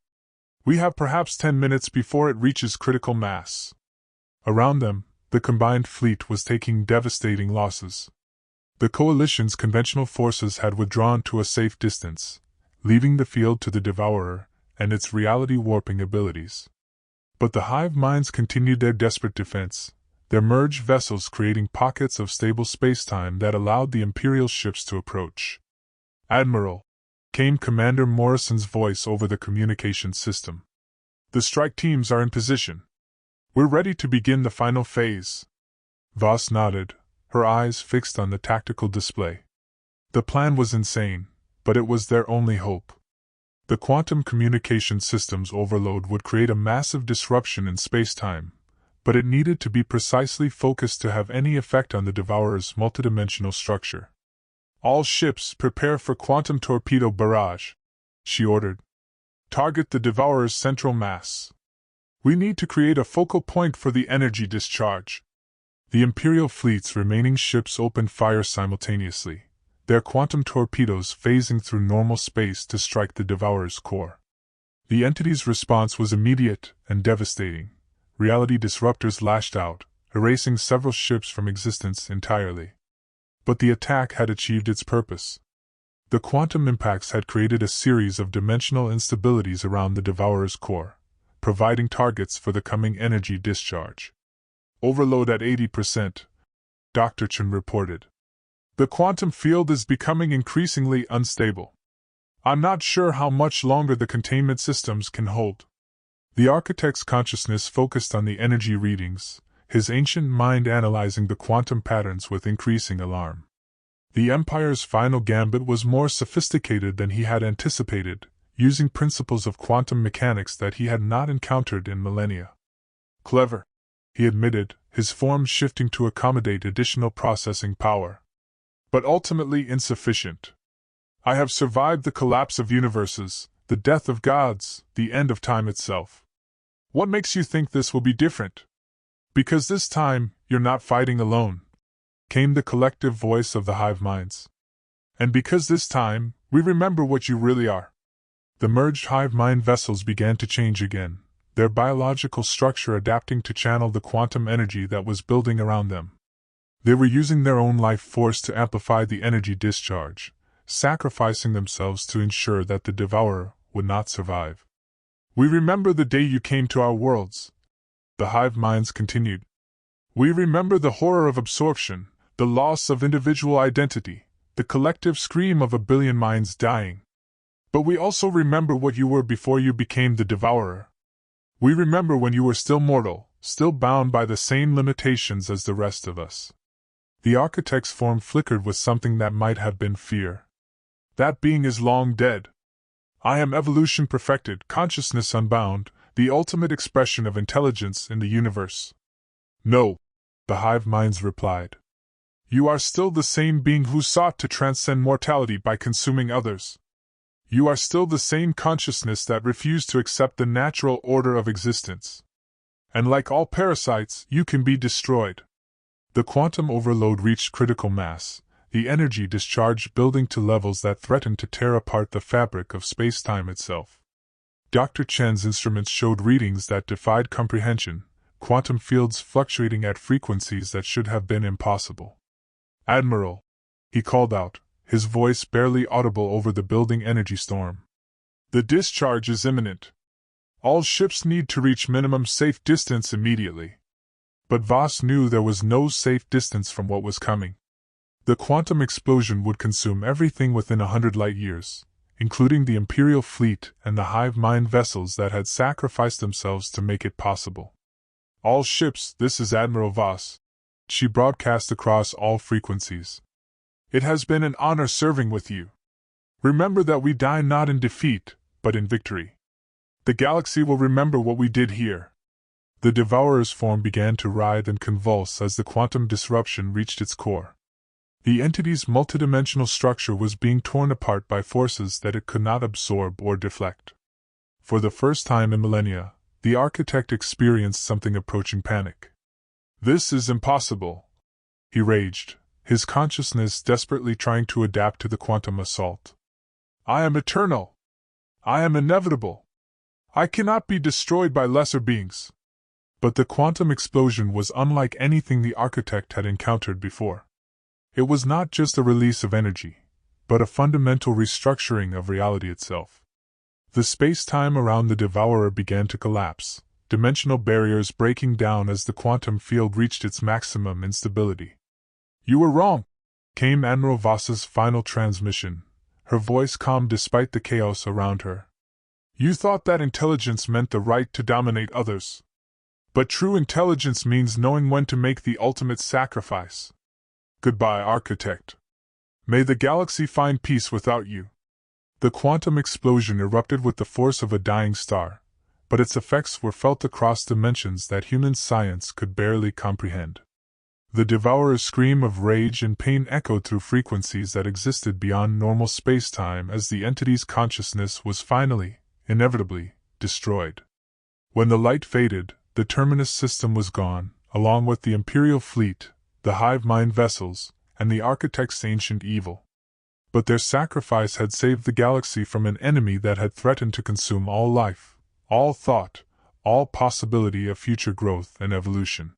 We have perhaps 10 minutes before it reaches critical mass." Around them, the combined fleet was taking devastating losses. The Coalition's conventional forces had withdrawn to a safe distance, leaving the field to the Devourer and its reality-warping abilities. But the hive minds continued their desperate defense, their merged vessels creating pockets of stable spacetime that allowed the Imperial ships to approach. "Admiral," came Commander Morrison's voice over the communication system. "The strike teams are in position. We're ready to begin the final phase." Voss nodded, her eyes fixed on the tactical display. The plan was insane, but it was their only hope. The quantum communication system's overload would create a massive disruption in spacetime, but it needed to be precisely focused to have any effect on the Devourer's multidimensional structure. "All ships prepare for quantum torpedo barrage," she ordered. "Target the Devourer's central mass. We need to create a focal point for the energy discharge." The Imperial fleet's remaining ships opened fire simultaneously, their quantum torpedoes phasing through normal space to strike the Devourer's core. The entity's response was immediate and devastating. Reality disruptors lashed out, erasing several ships from existence entirely. But the attack had achieved its purpose. The quantum impacts had created a series of dimensional instabilities around the Devourer's core, providing targets for the coming energy discharge. Overload at 80%, Dr. Chen reported. The quantum field is becoming increasingly unstable. I'm not sure how much longer the containment systems can hold. The architect's consciousness focused on the energy readings, his ancient mind analyzing the quantum patterns with increasing alarm. The Empire's final gambit was more sophisticated than he had anticipated, using principles of quantum mechanics that he had not encountered in millennia. Clever, he admitted, his form shifting to accommodate additional processing power. But ultimately insufficient. I have survived the collapse of universes, the death of gods, the end of time itself. What makes you think this will be different? Because this time, you're not fighting alone, came the collective voice of the hive minds. And because this time, we remember what you really are. The merged hive mind vessels began to change again, their biological structure adapting to channel the quantum energy that was building around them. They were using their own life force to amplify the energy discharge, sacrificing themselves to ensure that the Devourer would not survive. We remember the day you came to our worlds, the hive minds continued. We remember the horror of absorption, the loss of individual identity, the collective scream of a billion minds dying. But we also remember what you were before you became the Devourer. We remember when you were still mortal, still bound by the same limitations as the rest of us. The architect's form flickered with something that might have been fear. That being is long dead. I am evolution perfected, consciousness unbound, the ultimate expression of intelligence in the universe. No, the hive minds replied. You are still the same being who sought to transcend mortality by consuming others. You are still the same consciousness that refused to accept the natural order of existence. And like all parasites, you can be destroyed. The quantum overload reached critical mass, the energy discharge building to levels that threatened to tear apart the fabric of space-time itself. Dr. Chen's instruments showed readings that defied comprehension, quantum fields fluctuating at frequencies that should have been impossible. Admiral, he called out, his voice barely audible over the building energy storm. The discharge is imminent. All ships need to reach minimum safe distance immediately. But Voss knew there was no safe distance from what was coming. The quantum explosion would consume everything within 100 light-years, including the Imperial fleet and the hive mind vessels that had sacrificed themselves to make it possible. All ships, this is Admiral Voss. She broadcast across all frequencies. It has been an honor serving with you. Remember that we die not in defeat, but in victory. The galaxy will remember what we did here. The Devourer's form began to writhe and convulse as the quantum disruption reached its core. The entity's multidimensional structure was being torn apart by forces that it could not absorb or deflect. For the first time in millennia, the architect experienced something approaching panic. This is impossible, he raged, his consciousness desperately trying to adapt to the quantum assault. I am eternal. I am inevitable. I cannot be destroyed by lesser beings. But the quantum explosion was unlike anything the architect had encountered before. It was not just a release of energy, but a fundamental restructuring of reality itself. The space-time around the Devourer began to collapse, dimensional barriers breaking down as the quantum field reached its maximum instability. You were wrong, came Admiral Voss's final transmission, her voice calm despite the chaos around her. You thought that intelligence meant the right to dominate others. But true intelligence means knowing when to make the ultimate sacrifice. Goodbye, architect. May the galaxy find peace without you. The quantum explosion erupted with the force of a dying star, but its effects were felt across dimensions that human science could barely comprehend. The Devourer's scream of rage and pain echoed through frequencies that existed beyond normal space-time as the entity's consciousness was finally, inevitably, destroyed. When the light faded, the terminus system was gone, along with the Imperial fleet, the hive mind vessels, and the Architect's ancient evil. But their sacrifice had saved the galaxy from an enemy that had threatened to consume all life, all thought, all possibility of future growth and evolution.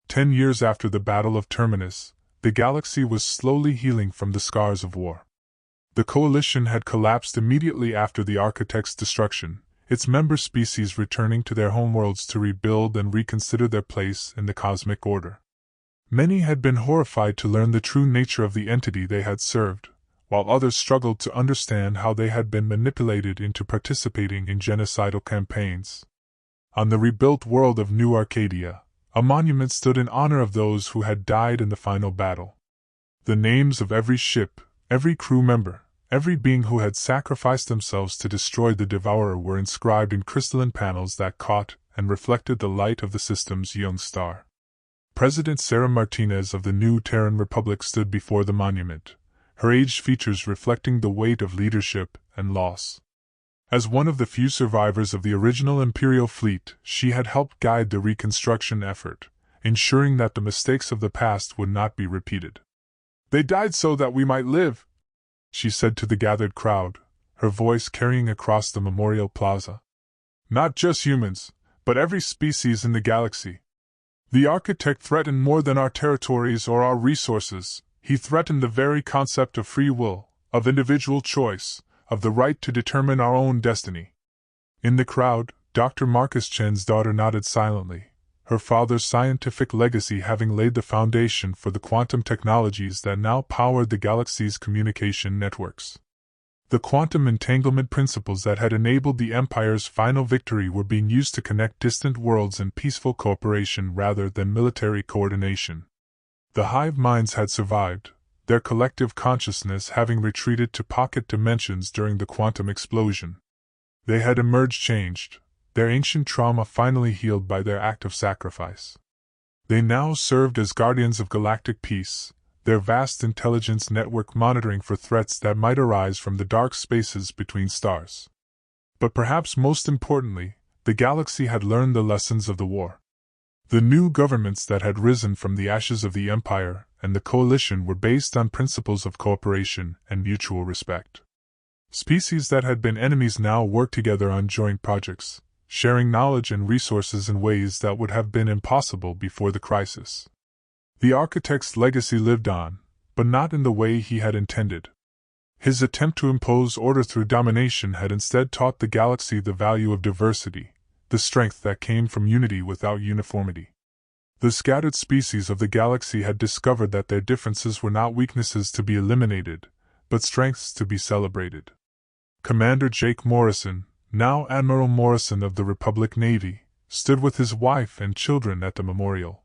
10 years after the Battle of Terminus, the galaxy was slowly healing from the scars of war. The Coalition had collapsed immediately after the Architect's destruction, its member species returning to their homeworlds to rebuild and reconsider their place in the cosmic order. Many had been horrified to learn the true nature of the entity they had served, while others struggled to understand how they had been manipulated into participating in genocidal campaigns. On the rebuilt world of New Arcadia, a monument stood in honor of those who had died in the final battle. The names of every ship, every crew member, every being who had sacrificed themselves to destroy the Devourer were inscribed in crystalline panels that caught and reflected the light of the system's young star. President Sarah Martinez of the new Terran Republic stood before the monument, her aged features reflecting the weight of leadership and loss. As one of the few survivors of the original Imperial fleet, she had helped guide the reconstruction effort, ensuring that the mistakes of the past would not be repeated. "They died so that we might live," she said to the gathered crowd, her voice carrying across the memorial plaza. "Not just humans, but every species in the galaxy. The Architect threatened more than our territories or our resources. He threatened the very concept of free will, of individual choice, of the right to determine our own destiny." In the crowd, Dr. Marcus Chen's daughter nodded silently, her father's scientific legacy having laid the foundation for the quantum technologies that now powered the galaxy's communication networks. The quantum entanglement principles that had enabled the Empire's final victory were being used to connect distant worlds in peaceful cooperation rather than military coordination. The hive minds had survived, their collective consciousness having retreated to pocket dimensions during the quantum explosion. They had emerged changed, their ancient trauma finally healed by their act of sacrifice. They now served as guardians of galactic peace, their vast intelligence network monitoring for threats that might arise from the dark spaces between stars. But perhaps most importantly, the galaxy had learned the lessons of the war. The new governments that had risen from the ashes of the Empire and the Coalition were based on principles of cooperation and mutual respect. Species that had been enemies now worked together on joint projects, sharing knowledge and resources in ways that would have been impossible before the crisis. The Architect's legacy lived on, but not in the way he had intended. His attempt to impose order through domination had instead taught the galaxy the value of diversity, the strength that came from unity without uniformity. The scattered species of the galaxy had discovered that their differences were not weaknesses to be eliminated, but strengths to be celebrated. Commander Jake Morrison, now Admiral Morrison of the Republic Navy, stood with his wife and children at the memorial.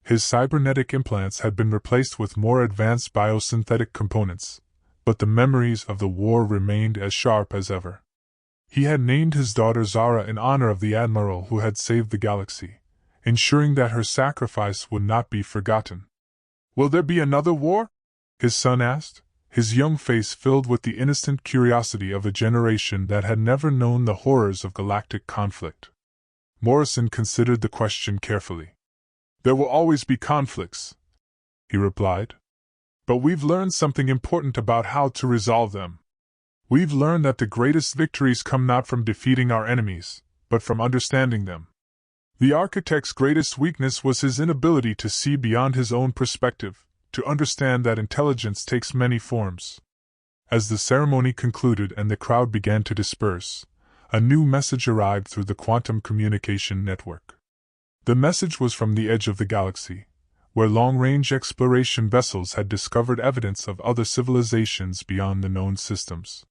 His cybernetic implants had been replaced with more advanced biosynthetic components, but the memories of the war remained as sharp as ever. He had named his daughter Zara in honor of the admiral who had saved the galaxy, ensuring that her sacrifice would not be forgotten. "Will there be another war?" his son asked, his young face filled with the innocent curiosity of a generation that had never known the horrors of galactic conflict. Morrison considered the question carefully. "There will always be conflicts," he replied. "But we've learned something important about how to resolve them. We've learned that the greatest victories come not from defeating our enemies, but from understanding them. The Architect's greatest weakness was his inability to see beyond his own perspective, to understand that intelligence takes many forms." As the ceremony concluded and the crowd began to disperse, a new message arrived through the quantum communication network. The message was from the edge of the galaxy, where long-range exploration vessels had discovered evidence of other civilizations beyond the known systems.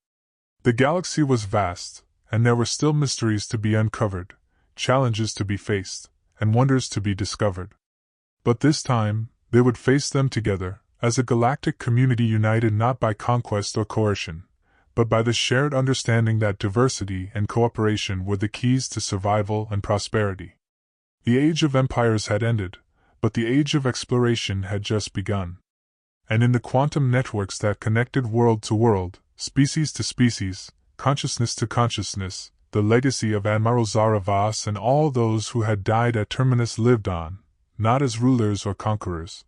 The galaxy was vast, and there were still mysteries to be uncovered, challenges to be faced, and wonders to be discovered. But this time, they would face them together, as a galactic community united not by conquest or coercion, but by the shared understanding that diversity and cooperation were the keys to survival and prosperity. The age of empires had ended, but the age of exploration had just begun. And in the quantum networks that connected world to world, species to species, consciousness to consciousness, the legacy of Admiral Zara Voss and all those who had died at Terminus lived on, not as rulers or conquerors,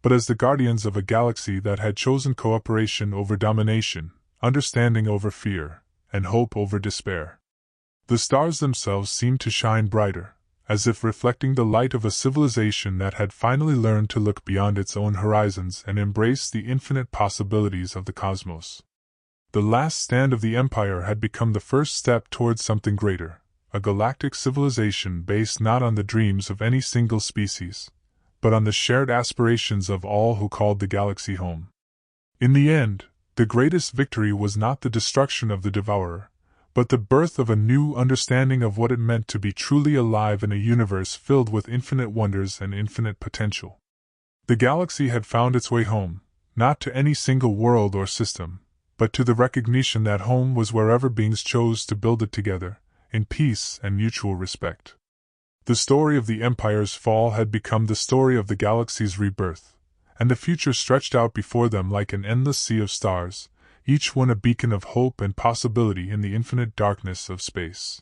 but as the guardians of a galaxy that had chosen cooperation over domination, understanding over fear, and hope over despair. The stars themselves seemed to shine brighter, as if reflecting the light of a civilization that had finally learned to look beyond its own horizons and embrace the infinite possibilities of the cosmos. The last stand of the Empire had become the first step towards something greater, a galactic civilization based not on the dreams of any single species, but on the shared aspirations of all who called the galaxy home. In the end, the greatest victory was not the destruction of the Devourer, but the birth of a new understanding of what it meant to be truly alive in a universe filled with infinite wonders and infinite potential. The galaxy had found its way home, not to any single world or system, but to the recognition that home was wherever beings chose to build it together, in peace and mutual respect. The story of the Empire's fall had become the story of the galaxy's rebirth, and the future stretched out before them like an endless sea of stars, each one a beacon of hope and possibility in the infinite darkness of space.